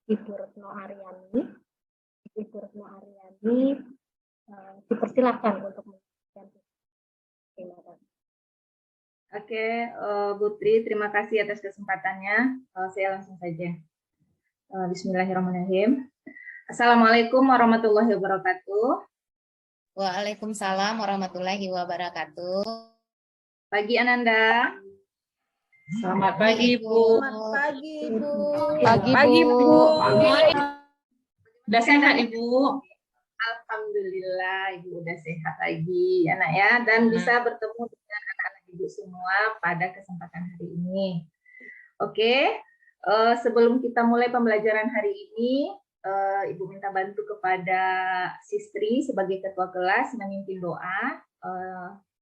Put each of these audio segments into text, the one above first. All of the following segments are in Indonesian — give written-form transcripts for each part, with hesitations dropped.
Ibu Retno Aryani. Ibu Retno Aryani dipersilakan untuk menyampaikan. Terima kasih. Oke, Bu Tri, terima kasih atas kesempatannya. Saya langsung saja. Bismillahirrahmanirrahim. Assalamualaikum warahmatullahi wabarakatuh. Waalaikumsalam warahmatullahi wabarakatuh. Pagi Ananda. Selamat pagi, Bu. Selamat pagi, Bu. Pagi, Bu. Udah sehat, Ibu? Alhamdulillah, Ibu udah sehat lagi, anak ya, dan bisa bertemu dengan anak-anak Ibu semua pada kesempatan hari ini. Oke, sebelum kita mulai pembelajaran hari ini, Ibu minta bantu kepada Sistri sebagai ketua kelas memimpin doa.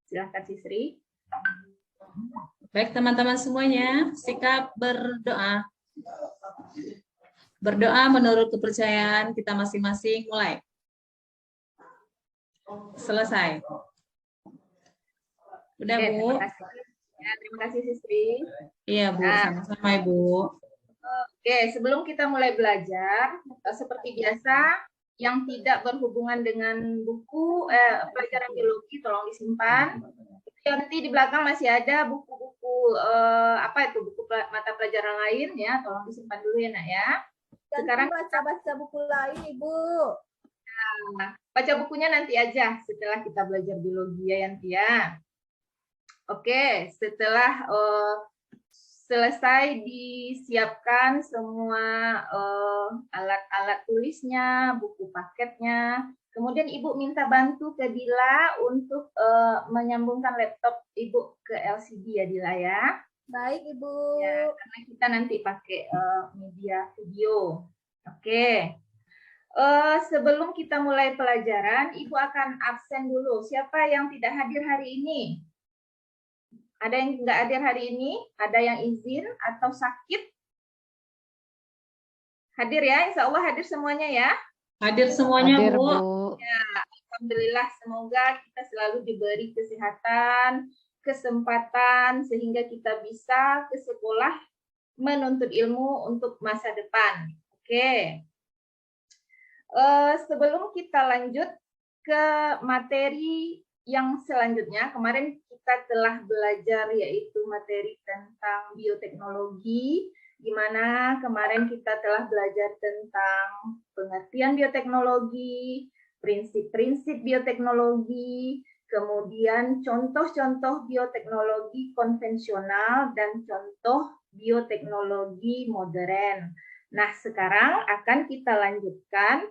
Silahkan Sistri. Baik teman-teman semuanya, sikap berdoa. Berdoa menurut kepercayaan kita masing-masing, mulai. Selesai. Udah, Oke, Bu? terima kasih. Ya, terima kasih Sistri. Iya, Bu, sama-sama Ibu. Oke, sebelum kita mulai belajar, seperti biasa, yang tidak berhubungan dengan buku pelajaran biologi tolong disimpan. Nanti di belakang masih ada buku-buku buku mata pelajaran lain ya, tolong disimpan dulu ya Nak ya. Sekarang baca-baca buku lain, Ibu. Nah, baca bukunya nanti aja setelah kita belajar biologi ya Yanti ya. Oke, setelah selesai disiapkan semua alat-alat tulisnya, buku paketnya. Kemudian Ibu minta bantu ke Dila untuk menyambungkan laptop Ibu ke LCD ya Dila ya. Baik, Ibu. Ya, karena kita nanti pakai media video. Oke. Sebelum kita mulai pelajaran, Ibu akan absen dulu. Siapa yang tidak hadir hari ini? Ada yang nggak hadir hari ini? Ada yang izin atau sakit? Hadir ya, insya Allah hadir semuanya ya. Hadir semuanya, Hadir, Bu. Ya, alhamdulillah, semoga kita selalu diberi kesehatan, kesempatan, sehingga kita bisa ke sekolah menuntut ilmu untuk masa depan. Oke. Sebelum kita lanjut ke materi yang selanjutnya, kemarin kita telah belajar yaitu materi tentang bioteknologi, di mana kemarin kita telah belajar tentang pengertian bioteknologi, prinsip-prinsip bioteknologi, kemudian contoh-contoh bioteknologi konvensional dan contoh bioteknologi modern. Nah, sekarang akan kita lanjutkan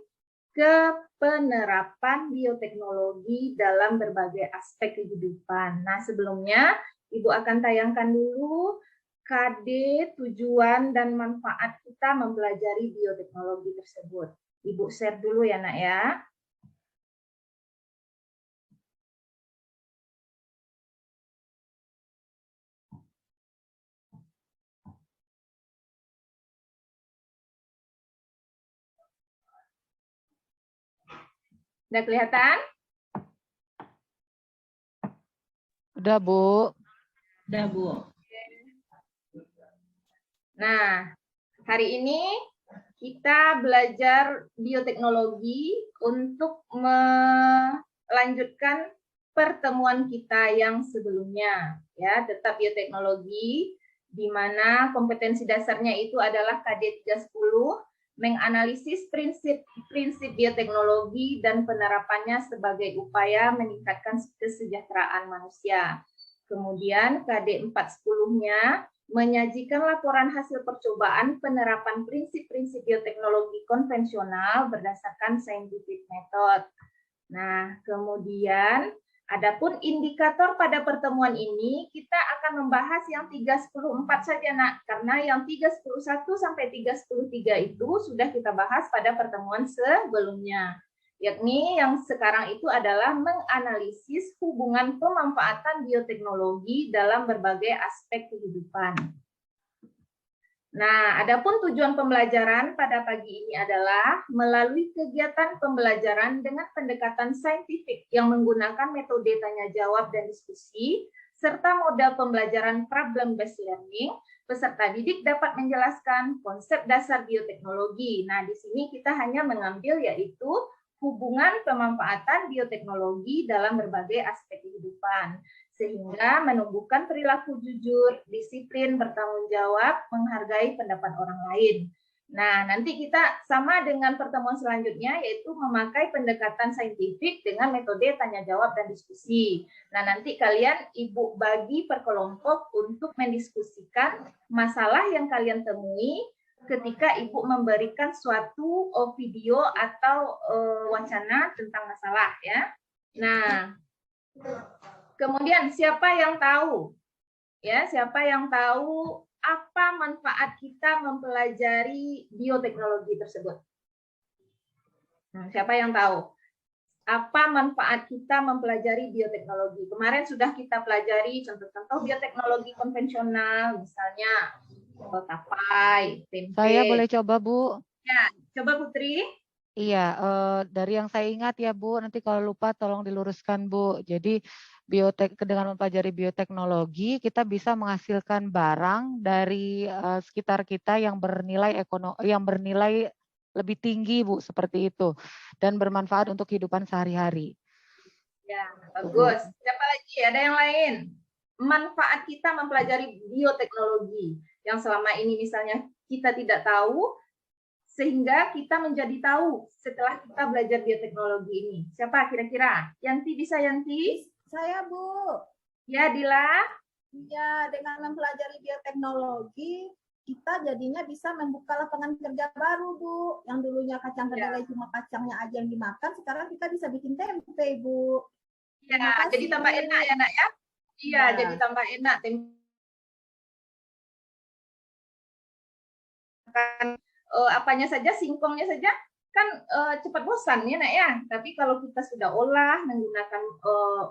ke penerapan bioteknologi dalam berbagai aspek kehidupan. Nah, sebelumnya Ibu akan tayangkan dulu KD, tujuan, dan manfaat kita mempelajari bioteknologi tersebut. Ibu share dulu ya, Nak ya. Udah kelihatan? Udah, Bu. Udah, Bu. Nah, hari ini kita belajar bioteknologi untuk melanjutkan pertemuan kita yang sebelumnya. Ya, tetap bioteknologi, di mana kompetensi dasarnya itu adalah KD 310, menganalisis prinsip-prinsip bioteknologi dan penerapannya sebagai upaya meningkatkan kesejahteraan manusia. Kemudian KD 410-nya menyajikan laporan hasil percobaan penerapan prinsip-prinsip bioteknologi konvensional berdasarkan scientific method. Nah, kemudian adapun indikator pada pertemuan ini, kita akan membahas yang 314 saja, Nak. Karena yang 311 sampai 313 itu sudah kita bahas pada pertemuan sebelumnya. Yakni yang sekarang itu adalah menganalisis hubungan pemanfaatan bioteknologi dalam berbagai aspek kehidupan. Nah, adapun tujuan pembelajaran pada pagi ini adalah melalui kegiatan pembelajaran dengan pendekatan saintifik yang menggunakan metode tanya jawab dan diskusi, serta model pembelajaran problem based learning, Peserta didik dapat menjelaskan konsep dasar bioteknologi. Nah, di sini kita hanya mengambil yaitu hubungan pemanfaatan bioteknologi dalam berbagai aspek kehidupan, sehingga menumbuhkan perilaku jujur, disiplin, bertanggung jawab, menghargai pendapat orang lain. Nah, nanti kita sama dengan pertemuan selanjutnya, yaitu memakai pendekatan saintifik dengan metode tanya jawab dan diskusi. Nah, nanti kalian Ibu bagi per kelompok untuk mendiskusikan masalah yang kalian temui ketika Ibu memberikan suatu video atau wacana tentang masalah ya. Nah, kemudian siapa yang tahu? Ya, siapa yang tahu apa manfaat kita mempelajari bioteknologi tersebut? Siapa yang tahu? Apa manfaat kita mempelajari bioteknologi? Kemarin sudah kita pelajari contoh-contoh bioteknologi konvensional, misalnya tapai, tempe. Saya boleh coba, Bu? Ya, coba Putri. Iya, dari yang saya ingat ya, Bu, nanti kalau lupa tolong diluruskan, Bu. Jadi dengan mempelajari bioteknologi, kita bisa menghasilkan barang dari sekitar kita yang bernilai lebih tinggi, Bu, seperti itu, dan bermanfaat untuk kehidupan sehari-hari. Ya, bagus. Siapa lagi? Ada yang lain? Manfaat kita mempelajari bioteknologi yang selama ini misalnya kita tidak tahu, sehingga kita menjadi tahu setelah kita belajar bioteknologi ini. Siapa kira-kira? Yanti, bisa Yanti? Saya, Bu. Ya, Dila? Ya, dengan mempelajari bioteknologi, kita jadinya bisa membuka lapangan kerja baru, Bu. Yang dulunya kacang kedelai cuma kacangnya aja yang dimakan, sekarang kita bisa bikin tempe, Bu. Ya, jadi tambah enak ya, Nak ya? Iya, jadi tambah enak. Apanya saja, singkongnya saja, kan cepat bosan ya Nak ya. Tapi kalau kita sudah olah menggunakan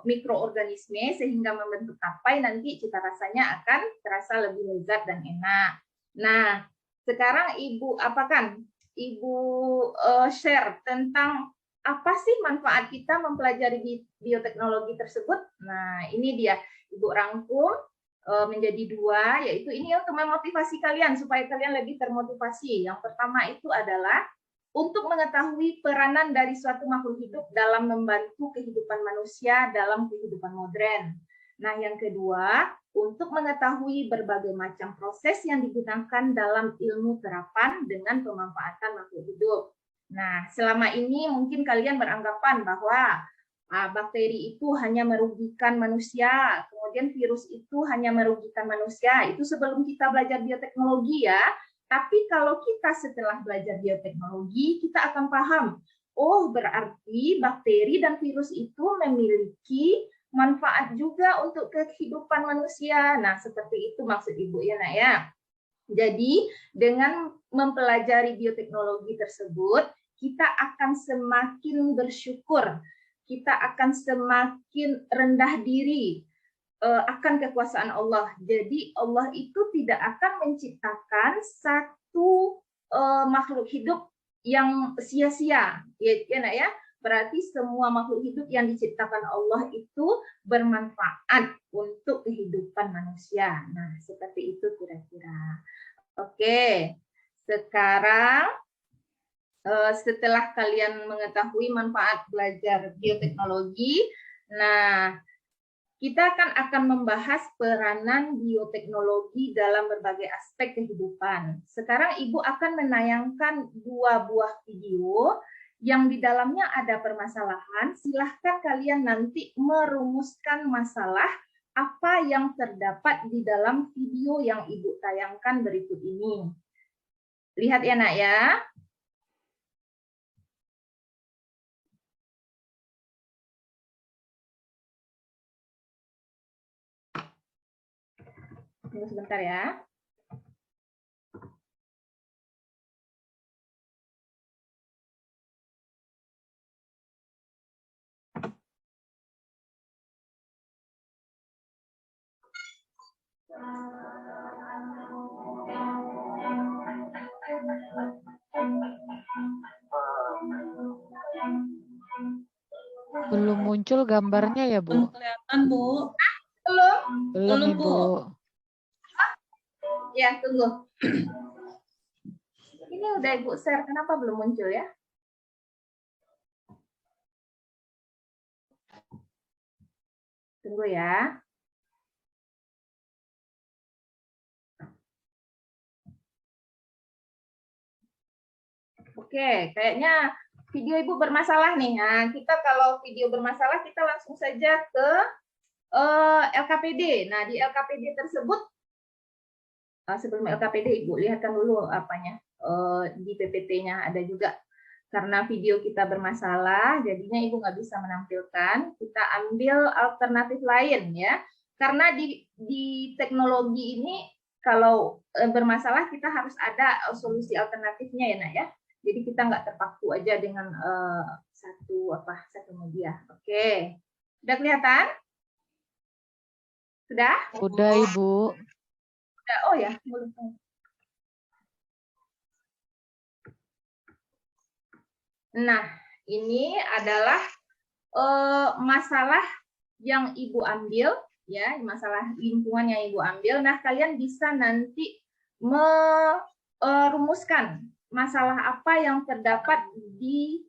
mikroorganisme sehingga membentuk tapai, nanti cita rasanya akan terasa lebih lezat dan enak. Nah, sekarang Ibu apakan? Ibu share tentang apa sih manfaat kita mempelajari bioteknologi tersebut. Nah, ini dia Ibu rangkum menjadi 2, yaitu ini untuk memotivasi kalian supaya kalian lebih termotivasi. Yang pertama itu adalah untuk mengetahui peranan dari suatu makhluk hidup dalam membantu kehidupan manusia dalam kehidupan modern. Nah, yang kedua, untuk mengetahui berbagai macam proses yang digunakan dalam ilmu terapan dengan pemanfaatan makhluk hidup. Nah, selama ini mungkin kalian beranggapan bahwa bakteri itu hanya merugikan manusia, kemudian virus itu hanya merugikan manusia. Itu sebelum kita belajar bioteknologi ya. Tapi kalau kita setelah belajar bioteknologi, kita akan paham, oh berarti bakteri dan virus itu memiliki manfaat juga untuk kehidupan manusia. Nah, seperti itu maksud Ibu ya, Nak ya. Jadi, dengan mempelajari bioteknologi tersebut, kita akan semakin bersyukur, kita akan semakin rendah diri akan kekuasaan Allah. Jadi Allah itu tidak akan menciptakan satu makhluk hidup yang sia-sia, ya Nak ya. Berarti semua makhluk hidup yang diciptakan Allah itu bermanfaat untuk kehidupan manusia. Nah, seperti itu kira-kira. Oke, sekarang setelah kalian mengetahui manfaat belajar bioteknologi, nah kita akan membahas peranan bioteknologi dalam berbagai aspek kehidupan. Sekarang Ibu akan menayangkan 2 buah video yang di dalamnya ada permasalahan. Silahkan kalian nanti merumuskan masalah apa yang terdapat di dalam video yang Ibu tayangkan berikut ini. Lihat ya Nak ya. Tunggu sebentar ya. Belum muncul gambarnya ya, Bu? Belum kelihatan, Bu. Belum? Belum, Belum, Ibu. Bu. Ya, tunggu. Ini udah Ibu share, kenapa belum muncul ya? Tunggu ya. Oke, kayaknya video Ibu bermasalah nih. Nah, kita kalau video bermasalah, kita langsung saja ke LKPD. Nah, di LKPD tersebut, sebelum LKPD, Ibu lihatkan dulu apanya. Di PPT-nya ada juga. Karena video kita bermasalah, jadinya Ibu nggak bisa menampilkan. Kita ambil alternatif lain ya. Karena di teknologi ini, kalau bermasalah, kita harus ada solusi alternatifnya ya, Nak ya. Jadi kita nggak terpaku aja dengan satu media. Oke, sudah kelihatan? Sudah? Udah, Ibu. Sudah. Oh ya, nah, ini adalah masalah yang Ibu ambil, ya, masalah lingkungan yang Ibu ambil. Nah, kalian bisa nanti merumuskan masalah apa yang terdapat di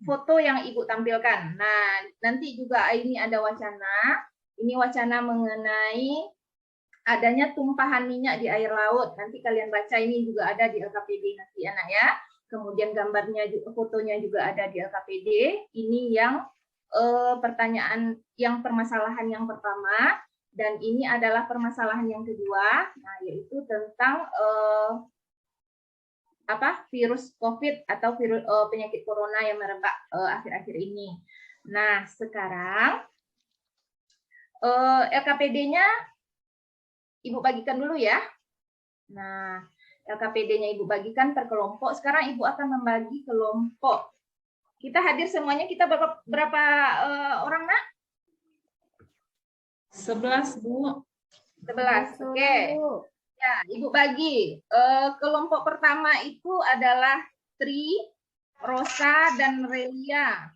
foto yang Ibu tampilkan. Nah, nanti juga ini ada wacana. Ini wacana mengenai adanya tumpahan minyak di air laut. Nanti kalian baca, ini juga ada di LKPD nanti anak ya. Kemudian gambarnya, fotonya juga ada di LKPD. Ini yang pertanyaan, yang permasalahan yang pertama. Dan ini adalah permasalahan yang kedua, nah, yaitu tentang virus COVID atau virus penyakit corona yang merebak akhir-akhir ini. Nah, sekarang LKPD-nya Ibu bagikan dulu ya. Nah, LKPD-nya Ibu bagikan per kelompok. Sekarang Ibu akan membagi kelompok. Kita hadir semuanya, kita berapa orang, Nak? 11, Bu. 11, oke. Ya, Ibu bagi. Kelompok pertama itu adalah Tri, Rosa, dan Relia.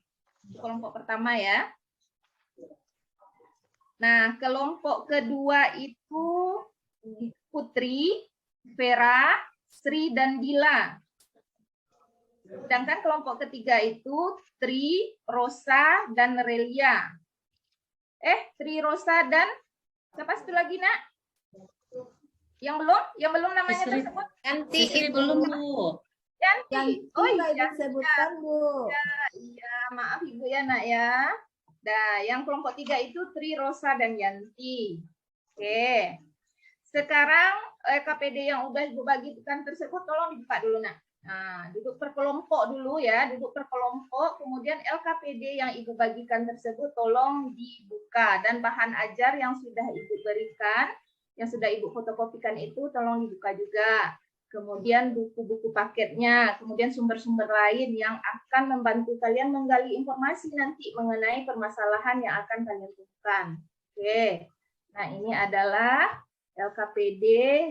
Kelompok pertama ya. Nah, kelompok kedua itu Putri, Vera, Sri, dan Dila. Sedangkan kelompok ketiga itu Tri, Rosa, dan Relia. Tri, Rosa, dan siapa satu lagi, Nak? Yang belum namanya tersebut? Yanti belum, Bu. Yanti. Oh iya, sebutkan, Bu. Iya, maaf Ibu ya, Nak ya. Nah, yang kelompok 3 itu Tri, Rosa, dan Yanti. Oke. Sekarang KPD yang udah Ibu bagikan tersebut tolong dibuka dulu, Nak. Nah, duduk per kelompok dulu ya, duduk per kelompok. Kemudian LKPD yang Ibu bagikan tersebut tolong dibuka, dan bahan ajar yang sudah Ibu berikan, yang sudah Ibu fotokopikan itu tolong dibuka juga. Kemudian buku-buku paketnya, kemudian sumber-sumber lain yang akan membantu kalian menggali informasi nanti mengenai permasalahan yang akan kalian temukan. Oke. Nah, ini adalah LKPD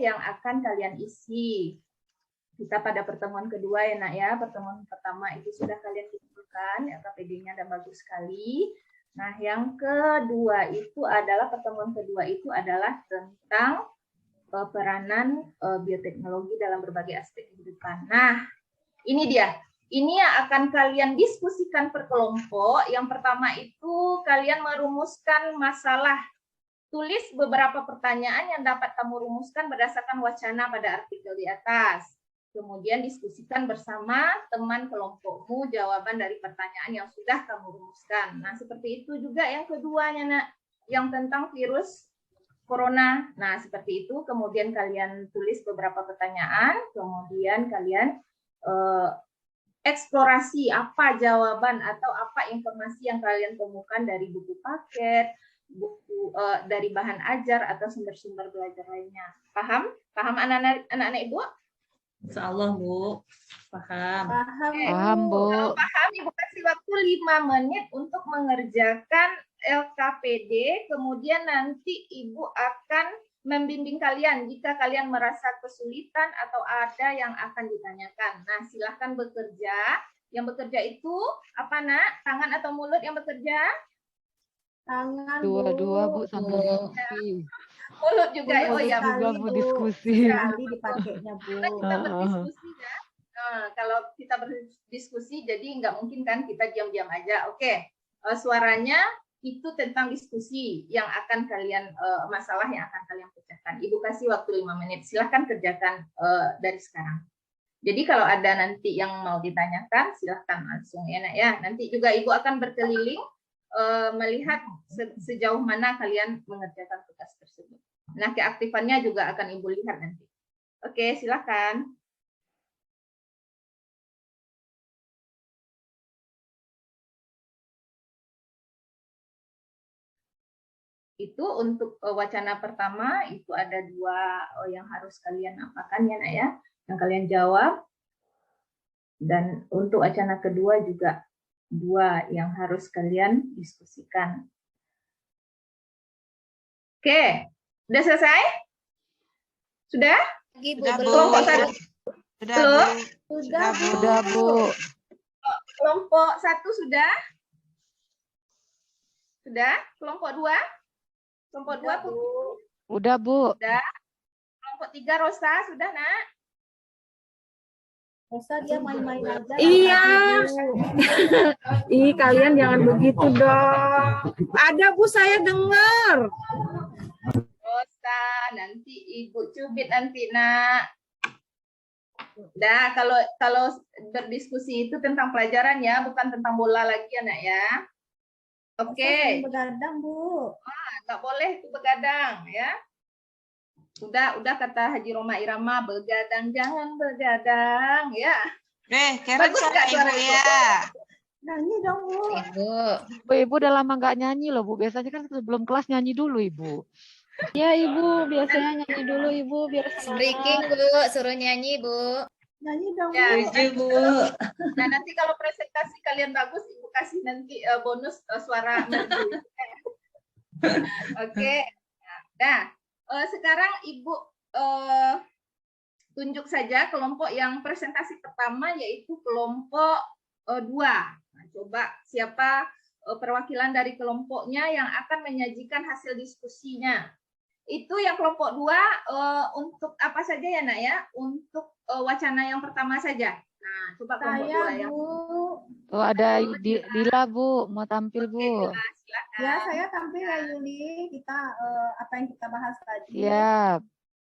yang akan kalian isi. Kita pada pertemuan kedua ya, Nak ya. Pertemuan pertama itu sudah kalian kumpulkan LKPD-nya dan bagus sekali. Nah, yang kedua itu adalah, pertemuan kedua itu adalah tentang peranan bioteknologi dalam berbagai aspek kehidupan. Nah, ini dia. Ini yang akan kalian diskusikan per kelompok. Yang pertama itu kalian merumuskan masalah. Tulis beberapa pertanyaan yang dapat kamu rumuskan berdasarkan wacana pada artikel di atas. Kemudian diskusikan bersama teman kelompokmu jawaban dari pertanyaan yang sudah kamu rumuskan. Nah, seperti itu juga yang keduanya, Nak, yang tentang virus corona. Nah, seperti itu. Kemudian kalian tulis beberapa pertanyaan, kemudian kalian eksplorasi apa jawaban atau apa informasi yang kalian temukan dari buku paket, buku dari bahan ajar atau sumber-sumber belajar lainnya. Paham? Paham anak-anak Ibu? Insyaallah, Bu. Paham. Paham, Bu. Kalau paham, Ibu kasih waktu 5 menit untuk mengerjakan LKPD, kemudian nanti Ibu akan membimbing kalian jika kalian merasa kesulitan atau ada yang akan ditanyakan. Nah, silahkan bekerja. Yang bekerja itu apa, Nak? Tangan atau mulut yang bekerja? Tangan, Dua-dua, Bu, Bu. sambil ngisi. Mulut juga. Oh ya, Mulut juga, Bu, Bu. diskusi. Sekali dipakainya, Bu. karena kita berdiskusi ya. Nah, kalau kita berdiskusi, jadi nggak mungkin kan kita diam-diam aja. Oke, suaranya itu tentang diskusi yang akan kalian, masalah yang akan kalian pecahkan. Ibu kasih waktu 5 menit. Silahkan kerjakan dari sekarang. Jadi kalau ada nanti yang mau ditanyakan, silahkan langsung ya, Nak, ya. Nanti juga Ibu akan berkeliling melihat sejauh mana kalian mengerjakan tugas tersebut. Nah, keaktifannya juga akan Ibu lihat nanti. Oke, silakan. Itu untuk wacana pertama, itu ada 2 yang harus kalian apakan ya, Nak, ya. Yang kalian jawab. Dan untuk wacana kedua juga 2 yang harus kalian diskusikan. Oke, udah selesai? Sudah? Kelompok satu. Belum? Sudah, Bu. Kelompok 1 sudah? Sudah? Kelompok 2? Kelompok 2, Bu? Udah, Bu. Sudah. Kelompok 3, Rosa, sudah, Nak? Rosa dia main-main aja. Iya. Bu. Ih, kalian jangan begitu dong. Ada, Bu, saya dengar. Rosa, nanti Ibu cubit nanti, Nak. Nah, kalau berdiskusi itu tentang pelajaran ya, bukan tentang bola lagi ya, Nak, ya. Oke. Begadang, Bu. Nggak boleh itu begadang ya. Udah kata Haji Roma Irama, begadang jangan begadang ya. Keren suara Ibu ya. Nyanyi dong, Bu. Ibu udah lama nggak nyanyi loh, Bu. Biasanya kan sebelum kelas nyanyi dulu, Ibu. Ya, Ibu, biasanya nyanyi dulu, Ibu, biar Breaking, Bu, suruh nyanyi, Bu. Nyanyi dong, Ya, Bu. nah nanti kalau presentasi kalian bagus, Ibu kasih nanti bonus suara merdu. Oke. Nah, sekarang Ibu tunjuk saja kelompok yang presentasi pertama, yaitu kelompok 2. Nah, coba siapa perwakilan dari kelompoknya yang akan menyajikan hasil diskusinya. Itu yang kelompok 2 untuk apa saja ya, Nak, ya? Untuk wacana yang pertama saja. Nah, coba kelompok 2 yang. Bu. Tuh ada Dila, Bu, mau tampil, Bu. Oke, silakan. Ya, saya tampil ya, Yuli. Kita apa yang kita bahas tadi. Siap.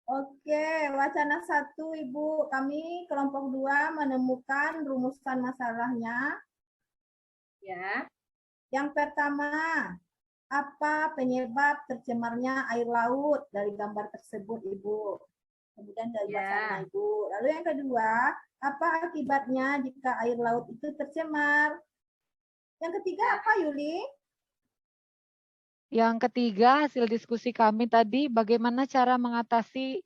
Oke, wacana 1, Ibu. Kami kelompok 2 menemukan rumusan masalahnya. Ya. Yang pertama, apa penyebab tercemarnya air laut dari gambar tersebut, Ibu? Kemudian dari wacana Ibu. Lalu yang kedua, apa akibatnya jika air laut itu tercemar? Yang ketiga apa, Yuli? Yang ketiga, hasil diskusi kami tadi, bagaimana cara mengatasi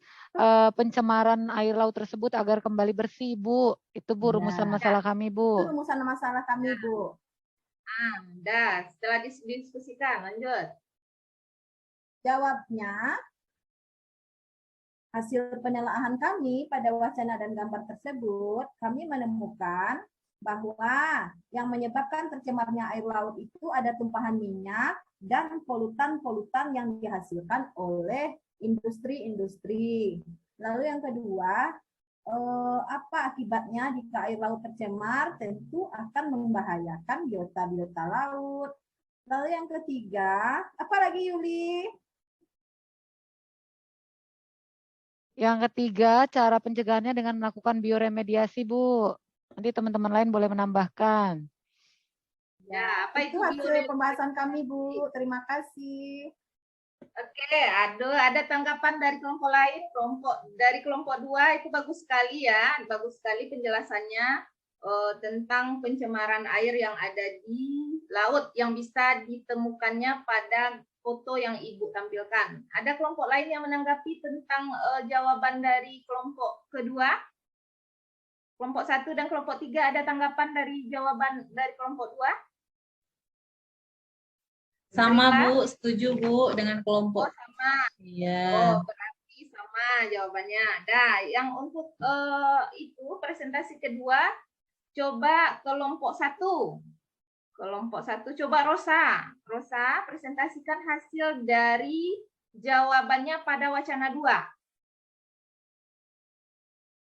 pencemaran air laut tersebut agar kembali bersih, Bu. Itu, Bu, rumusan masalah kami, Bu. Itu rumusan masalah kami, Bu. Udah, setelah didiskusikan, lanjut. Jawabnya, hasil penelaahan kami pada wacana dan gambar tersebut, kami menemukan bahwa yang menyebabkan tercemarnya air laut itu ada tumpahan minyak dan polutan-polutan yang dihasilkan oleh industri-industri. Lalu yang kedua, apa akibatnya jika air laut tercemar? Tentu akan membahayakan biota-biota laut. Lalu yang ketiga, apa lagi, Yuli? Yang ketiga, cara pencegahannya dengan melakukan bioremediasi, Bu. Nanti teman-teman lain boleh menambahkan. Ya, apa Itu hasil pembahasan kami, Bu. Terima kasih. Oke, ada tanggapan dari kelompok lain, dari kelompok 2 itu bagus sekali ya, bagus sekali penjelasannya tentang pencemaran air yang ada di laut yang bisa ditemukannya pada foto yang Ibu tampilkan. Ada kelompok lain yang menanggapi tentang jawaban dari kelompok kedua? Kelompok 1 dan kelompok 3 ada tanggapan dari jawaban dari kelompok 2? Sama, Bu, setuju, Bu, dengan kelompok. Sama. Iya. Berarti sama jawabannya. Nah, yang untuk itu presentasi kedua, coba kelompok 1. Kelompok 1, coba Rosa. Rosa, presentasikan hasil dari jawabannya pada wacana 2.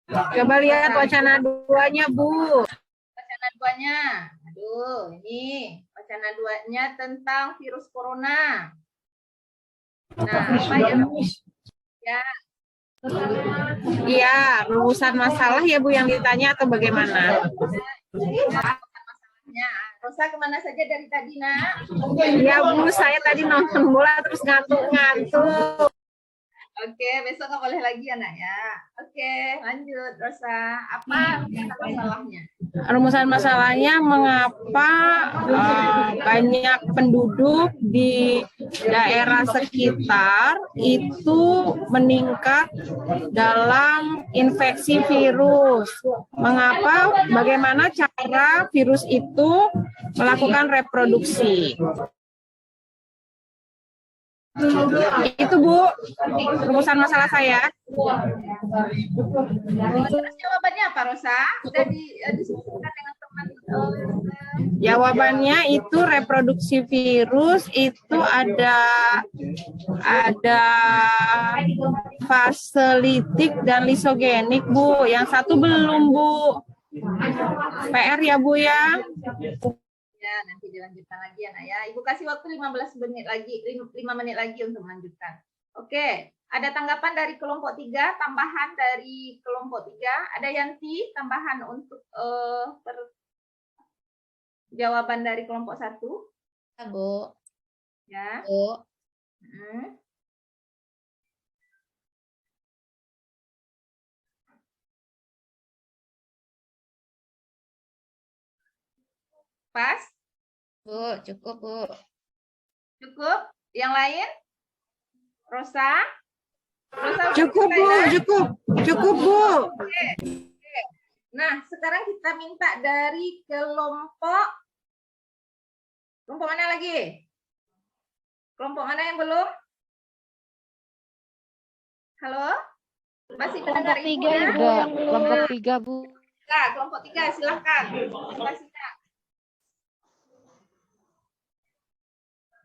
Coba lihat wacana 2-nya, Bu. Wacana 2-nya. Aduh, ini wacana 2-nya tentang virus corona. Nah, apa yang ya Iya, rumusan masalah ya Bu yang ditanya atau bagaimana? masalahnya? Rosa kemana saja dari tadi, Nak? Iya Bu, saya tadi nonton bola terus ngantuk-ngantuk. Oke, besok nggak boleh lagi ya, Nak ya. Oke, lanjut, Rosa. Apa masalahnya? Rumusan masalahnya mengapa banyak penduduk di daerah sekitar itu meningkat dalam infeksi virus. Mengapa? Bagaimana cara virus itu melakukan reproduksi? Itu Bu, rumusan masalah saya. Terus jawabannya apa, Rosa? Udah diskusikan dengan teman. Jawabannya itu reproduksi virus itu ada fase litik dan lisogenik Bu. Yang satu belum Bu. PR ya Bu ya. Ya, nanti dilanjutkan lagi ya, Nak ya. Ibu kasih waktu 15 menit lagi, 5 menit lagi untuk melanjutkan. Oke, ada tanggapan dari kelompok 3, tambahan dari kelompok 3. Ada Yanti, tambahan untuk jawaban dari kelompok 1. Bu. Ya. Bu. Pas? Bu, cukup, Bu. Cukup? Yang lain? Rosa? Rosa Cukup Bu, cukup Bu. Oke. Nah, sekarang kita minta dari kelompok mana lagi? Kelompok mana yang belum? Halo? Masih mendengar Ibu ya? Udah, kelompok 3 Bu. Nah, kelompok 3 silakan.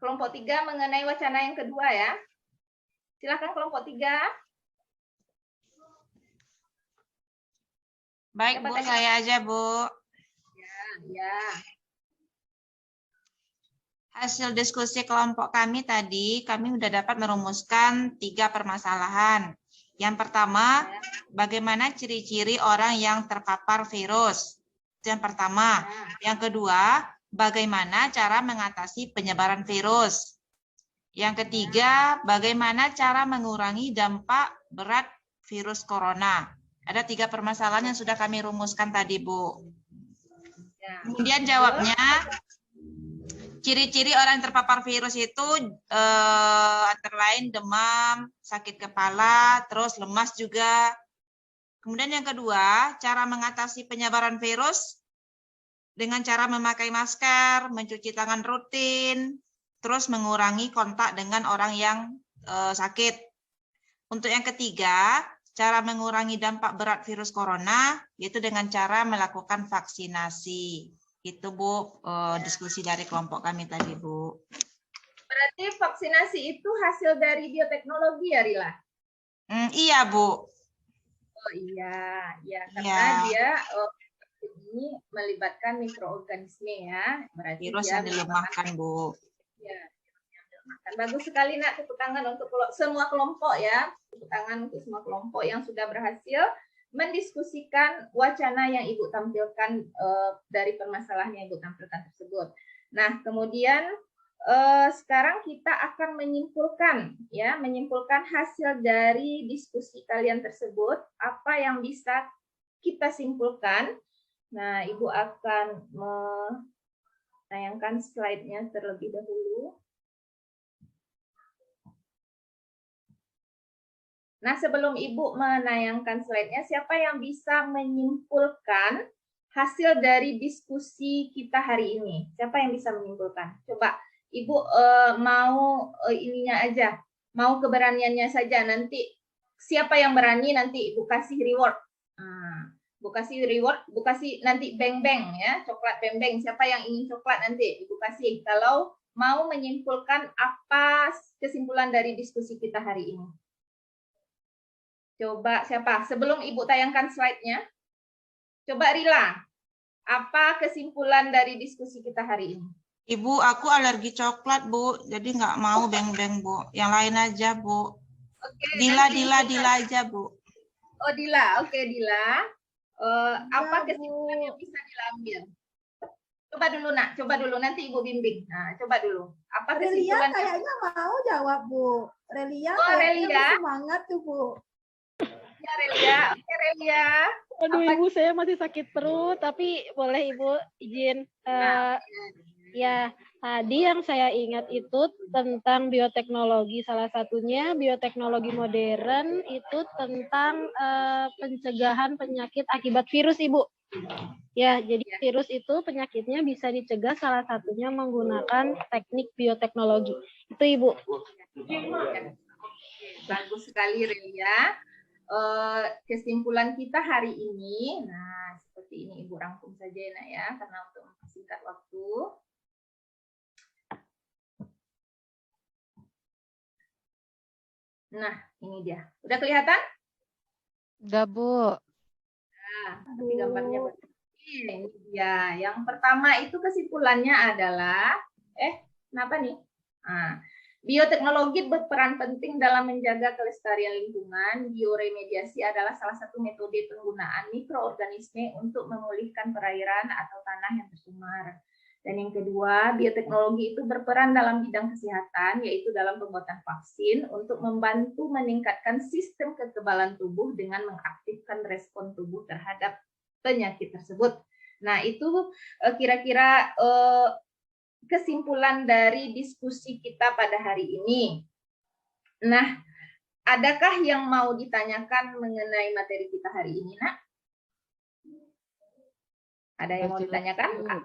Kelompok 3 mengenai wacana yang kedua ya. Silakan kelompok 3. Baik, Bu, saya aja, Bu. Ya. Hasil diskusi kelompok kami tadi, kami sudah dapat merumuskan 3 permasalahan. Yang pertama, bagaimana ciri-ciri orang yang terpapar virus? Itu yang pertama. Yang kedua, bagaimana cara mengatasi penyebaran virus? Yang ketiga, bagaimana cara mengurangi dampak berat virus corona? Ada 3 permasalahan yang sudah kami rumuskan tadi, Bu. Kemudian jawabnya, ciri-ciri orang yang terpapar virus itu antara lain demam, sakit kepala, terus lemas juga. Kemudian yang kedua, cara mengatasi penyebaran virus dengan cara memakai masker, mencuci tangan rutin, terus mengurangi kontak dengan orang yang sakit. Untuk yang ketiga, cara mengurangi dampak berat virus corona, yaitu dengan cara melakukan vaksinasi. Itu Bu, diskusi dari kelompok kami tadi, Bu. Berarti vaksinasi itu hasil dari bioteknologi ya, Rila? Iya, Bu. Oh iya, karena dia ini melibatkan mikroorganisme ya. Berarti virus yang dilemahkan, Bu. Ya, bagus sekali Nak, tepuk tangan untuk semua kelompok ya. Tepuk tangan untuk semua kelompok yang sudah berhasil mendiskusikan wacana yang Ibu tampilkan dari permasalahan yang Ibu tampilkan tersebut. Nah, kemudian sekarang kita akan menyimpulkan hasil dari diskusi kalian tersebut, apa yang bisa kita simpulkan. Nah, Ibu akan menayangkan slide-nya terlebih dahulu. Nah, sebelum Ibu menayangkan slide-nya, siapa yang bisa menyimpulkan hasil dari diskusi kita hari ini? Siapa yang bisa menyimpulkan? Coba Ibu mau ininya aja, mau keberaniannya saja. Nanti siapa yang berani nanti Ibu kasih reward. Ibu kasih reward, Ibu kasih nanti beng-beng ya, coklat beng-beng. Siapa yang ingin coklat nanti Ibu kasih. Kalau mau menyimpulkan apa kesimpulan dari diskusi kita hari ini? Coba siapa? Sebelum Ibu tayangkan slide-nya, coba Rila, apa kesimpulan dari diskusi kita hari ini? Ibu, aku alergi coklat, Bu. Jadi nggak mau beng-beng, Bu. Yang lain aja, Bu. Oke, Dila nanti aja, Bu. Oh, Dila. Oke, Dila. Apa Bu. kesimpulan yang bisa diambil? Coba dulu, Nak. Coba dulu. Nanti Ibu bimbing. Nah, coba dulu. Apa Relia kesimpulan? kayaknya mau jawab, Bu. Relia Oh, kayaknya Relia. semangat tuh, Bu. Ya, Relia. Oke, Relia. Aduh, Apa- Ibu, saya masih sakit perut, tapi boleh Ibu izin. Ya, tadi yang saya ingat itu tentang bioteknologi. Salah satunya bioteknologi modern itu tentang pencegahan penyakit akibat virus, Ibu. Ya, jadi virus itu penyakitnya bisa dicegah salah satunya menggunakan teknik bioteknologi. Itu, Ibu. Bagus sekali, Relia. Kesimpulan kita hari ini, nah seperti ini Ibu rangkum saja ya, Nak, ya, karena untuk mempersingkat waktu. Nah, ini dia. Udah kelihatan? Udah, Bu. Nah, tapi gambarnya ini dia. Yang pertama itu kesimpulannya adalah, kenapa nih? Nah, bioteknologi berperan penting dalam menjaga kelestarian lingkungan. Bioremediasi adalah salah satu metode penggunaan mikroorganisme untuk memulihkan perairan atau tanah yang tercemar. Dan yang kedua, bioteknologi itu berperan dalam bidang kesehatan, yaitu dalam pembuatan vaksin untuk membantu meningkatkan sistem kekebalan tubuh dengan mengaktifkan respon tubuh terhadap penyakit tersebut. Nah, itu kira-kira kesimpulan dari diskusi kita pada hari ini. Nah, adakah yang mau ditanyakan mengenai materi kita hari ini, Nak? Ada yang mau ditanyakan?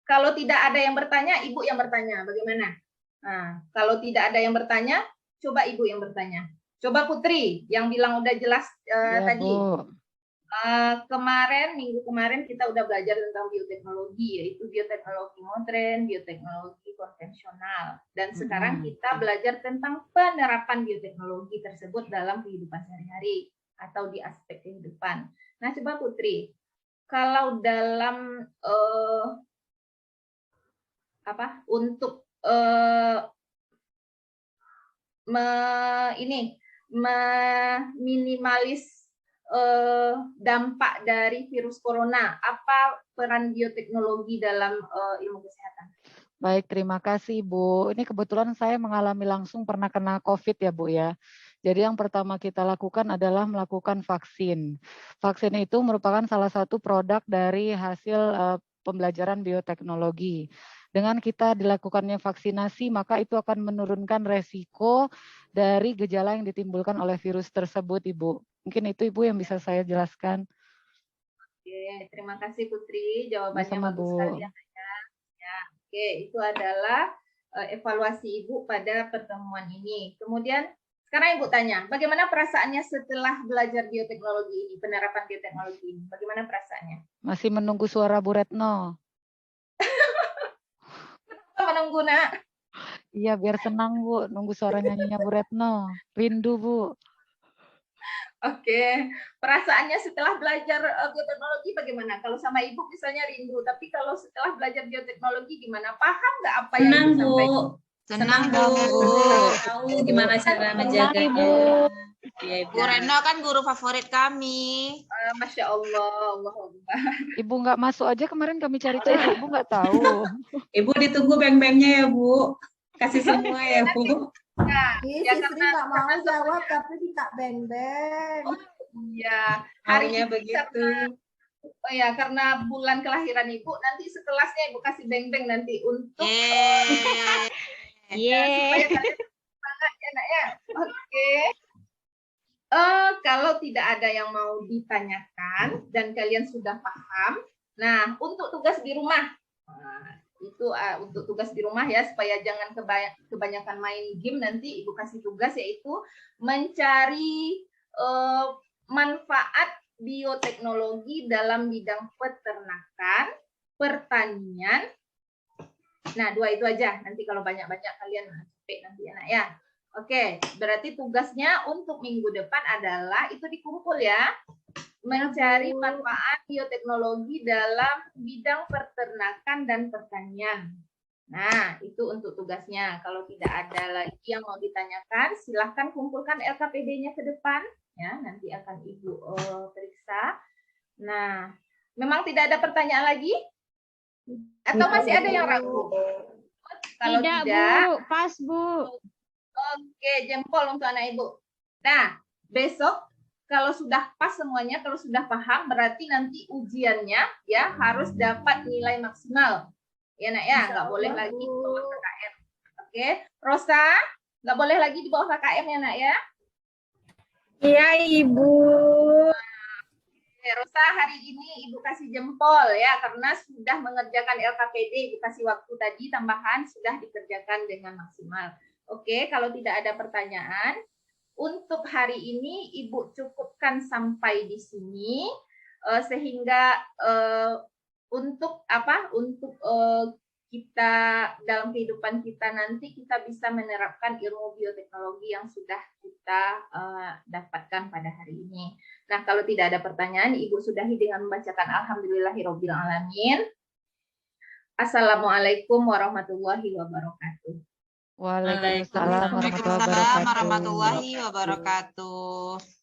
Kalau tidak ada yang bertanya, Ibu yang bertanya. Bagaimana? Nah, kalau tidak ada yang bertanya, coba Ibu yang bertanya. Coba Putri, yang bilang udah jelas Ya, tadi. Bu. Minggu kemarin kita udah belajar tentang bioteknologi, yaitu bioteknologi modern, bioteknologi konvensional. Dan sekarang kita belajar tentang penerapan bioteknologi tersebut dalam kehidupan sehari-hari atau di aspek kehidupan. Nah, coba Putri, kalau dalam untuk meminimalis dampak dari virus corona, apa peran bioteknologi dalam ilmu kesehatan? Baik, terima kasih, Bu. Ini kebetulan saya mengalami langsung pernah kena COVID ya, Bu ya. Jadi yang pertama kita lakukan adalah melakukan vaksin. Vaksin itu merupakan salah satu produk dari hasil pembelajaran bioteknologi. Dengan kita dilakukannya vaksinasi, maka itu akan menurunkan resiko dari gejala yang ditimbulkan oleh virus tersebut, Ibu. Mungkin itu, Ibu, yang bisa saya jelaskan. Oke, terima kasih Putri. Jawabannya Sama, bagus Bu. sekali ya. Oke, itu adalah evaluasi Ibu pada pertemuan ini. Kemudian sekarang Ibu tanya, bagaimana perasaannya setelah belajar bioteknologi ini, penerapan bioteknologi ini? Bagaimana perasaannya? Masih menunggu suara Bu Retno. Menunggu, Nak. Iya, biar senang, Bu. Nunggu suara nyanyinya Bu Retno. Rindu, Bu. Oke, perasaannya setelah belajar bioteknologi bagaimana? Kalau sama Ibu misalnya rindu, tapi kalau setelah belajar bioteknologi gimana? Paham nggak apa yang Senang, Bu. disampaikan? Senang, Bu. Bu. Tahu gimana cara menjaga Ibu. Ya, Ibu. Bu Reno kan guru favorit kami. Masya Allah, Allahumma. Ibu nggak masuk aja kemarin kami cari-cari. Ibu nggak tahu. Ibu ditunggu beng-bengnya ya, Bu. Kasih semua ya, Bu. Nah, Ih, ya si Sri karena- nggak mau jawab, tapi tidak beng-beng. Iya, hari Maunya ini begitu. Oh ya, karena bulan kelahiran Ibu, nanti sekelasnya Ibu kasih beng-beng nanti untuk Yeay. supaya kalian semangat ya, Nak ya. Oke. Kalau tidak ada yang mau ditanyakan dan kalian sudah paham, nah untuk tugas di rumah, itu untuk tugas di rumah ya, supaya jangan kebanyakan main game, nanti Ibu kasih tugas yaitu mencari manfaat bioteknologi dalam bidang peternakan, pertanian, Nah, 2 itu aja. Nanti kalau banyak-banyak kalian capek nanti anak ya. Oke, berarti tugasnya untuk minggu depan adalah itu dikumpul ya. Mencari manfaat bioteknologi dalam bidang peternakan dan pertanian. Nah, itu untuk tugasnya. Kalau tidak ada lagi yang mau ditanyakan, silahkan kumpulkan LKPD-nya ke depan. Ya, nanti akan Ibu periksa. Nah, memang tidak ada pertanyaan lagi? Atau masih ada yang ragu? Kalau Tidak, tidak, Bu. Pas, Bu. oke, jempol untuk anak Ibu. Nah, besok kalau sudah pas semuanya, kalau sudah paham, berarti nanti ujiannya ya harus dapat nilai maksimal. Ya, Nak ya, nggak boleh lagi di bawah KKM. Oke, Rosa, nggak boleh lagi di bawah KKM ya, Nak ya? Iya, Ibu. Rosa, hari ini Ibu kasih jempol ya, karena sudah mengerjakan LKPD, Ibu kasih waktu tadi tambahan, sudah dikerjakan dengan maksimal. Oke, kalau tidak ada pertanyaan, untuk hari ini Ibu cukupkan sampai di sini, sehingga untuk apa? Untuk kita dalam kehidupan kita nanti kita bisa menerapkan ilmu bioteknologi yang sudah kita dapatkan pada hari ini. Nah, kalau tidak ada pertanyaan, Ibu sudahi dengan membacakan Alhamdulillahirabbil alamin. Assalamualaikum warahmatullahi wabarakatuh. Waalaikumsalam warahmatullahi wabarakatuh. Waalaikumsalam warahmatullahi wabarakatuh.